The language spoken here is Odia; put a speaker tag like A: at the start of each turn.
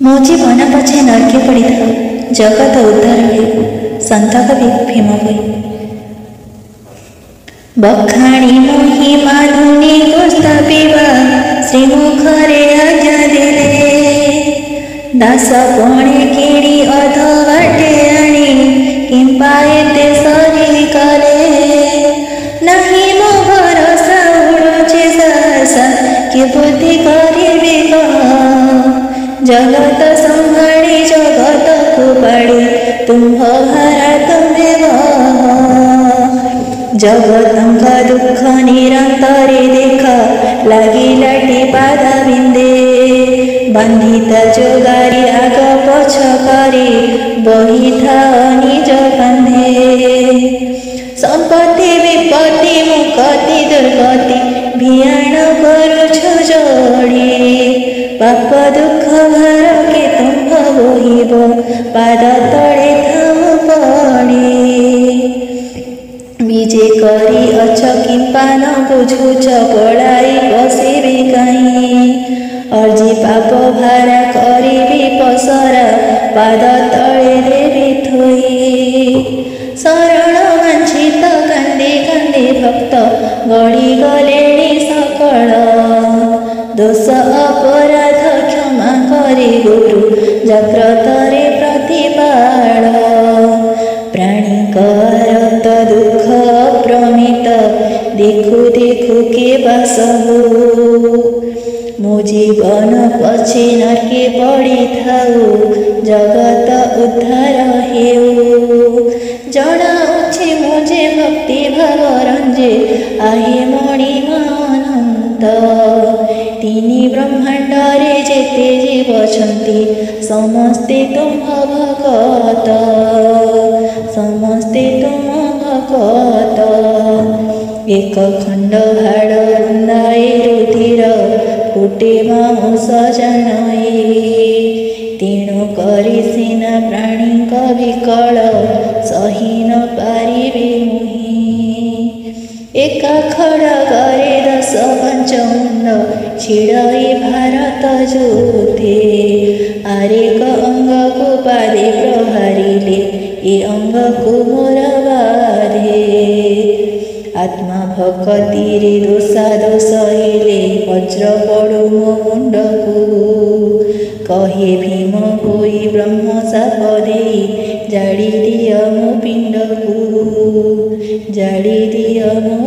A: ମୋ ଜୀବନ ପଛେ ନର୍କେ ପଡ଼ିଥାଉ, ଜଗତ ଉଦ୍ଧାର ହେଉ। ସନ୍ଥ କବି ଭୀମ ଭୋଇ। ବଖାଣି ମହିମା ଧୁନି ଗୋସ୍ତାପିବା ଶ୍ରୀମୁଖରେ ଆଜ୍ଞା ଦେଲେ। ଦାସ ପଣେ କିଣି ଅଧ ବାଟେ ଆଣି କିମ୍ପା ଏତେ ସରି କଲେ। ନାହିଁ ମୋ ଭରସା ଉଡ଼ୁଛି ସାହସା କି ବୁଦ୍ଧି କରିବି କହ। ଜଗତ ସମ୍ଭାଳି ଜଗତକୁ ପାଡ଼ି ତୁମ୍ଭ ଭାରା ତୁମେ ବହ। ଜଗତଙ୍କ ଦୁଃଖ ନିରନ୍ତରେ ଦେଖ ଲାଗିଲାଟି ପାଦ ବିନ୍ଧେ। ବାନ୍ଧିତା ଯୋଗାରି ଆଗ ପଛ କରି ବହିଥାଅ ନିଜ କାନ୍ଧେ। ସମ୍ପତ୍ତି ବିପତ୍ତି ମୁକତି ଦୁର୍ଗତି ଭିଆଣ କରୁଛୁ ଯୋଡ଼ି। ପାପ ଦୁଃଖ ଭାର କେ ତୁମ୍ଭ ବୋହିବ ପାଦ ତଳେ ଥାଉ ପଡ଼ି। ବିଜେ କରି ଅଛ କିମ୍ପା ନ ବୁଝୁଛ ପଳାଇ ବସିବି କାହିଁ। ଅର୍ଜି ପାପ ଭାରା କରିବି ପସରା ପାଦ ତଳେ ଦେବି ଥୋଇ। ଶରଣ ବାଞ୍ଛିତ କାନ୍ଦି କାନ୍ଦି ଭକ୍ତ ଗଡ଼ି ଗଲେଣି ସକଳ। ଦୋଷ ଅପରାଧ କ୍ଷମା କରି ଗୁରୁ ଜାଗ୍ରତରେ ପ୍ରତିପାଳ। ପ୍ରାଣୀଙ୍କ ଆରତ ଦୁଃଖ ଅପ୍ରମିତ ଦେଖୁ ଦେଖୁ କେବା ସବୁ। ମୋ ଜୀବନ ପଛେ ନର୍କେ ପଡ଼ିଥାଉ ଜଗତ ଉଦ୍ଧାର ହେଉ। ଜଣାଉଛି ମୁଁ ଯେ ଭକ୍ତି ଭାବ ରଞ୍ଜେ ଆହେ ମଣିମା ଅନନ୍ତ। ତିନି ବ୍ରହ୍ମାଣ୍ଡରେ ଯେତେ ଜୀବ ଅଛନ୍ତି ସମସ୍ତେ ତୁମ୍ଭ ଭଗତ। ସମସ୍ତେ ତୁମ ଭଗତ। ଏକ ଖଣ୍ଡ ହାଡ଼ ବୁନ୍ଦାଏ ରୁଧିର ଫୁଟେ ମାଉଁସ ଜାନଇ। ତେଣୁ କରି ସିନା ପ୍ରାଣୀଙ୍କ ବିକଳ ସହି ନ ପାରିବି ମୁହିଁ। ଏକା ଖଡ଼ଗରେ 10 ପଞ୍ଚମୁଣ୍ଡ ଛିଡ଼ଇ ଭାରତ ଯୁଦ୍ଧେ। ଆରେକ ଅଙ୍ଗକୁ ପାଦେ ପ୍ରହାରିଲେ ଏ ଅଙ୍ଗକୁ ମୋର ବାଧେ। ଆତ୍ମା ଭକତିରେ ଦୋଷା ଦୋଷ ହେଲେ ବଜ୍ର ପଡ଼ୁ ମୋ ମୁଣ୍ଡକୁ। କହେ ଭୀମ ଭୋଇ ବ୍ରହ୍ମ ଶାପ ଦେଇ ଜାଡ଼ି ଦିଅ ମୋ ପିଣ୍ଡକୁ। ଜାଡ଼ି ଦିଅ ମୋ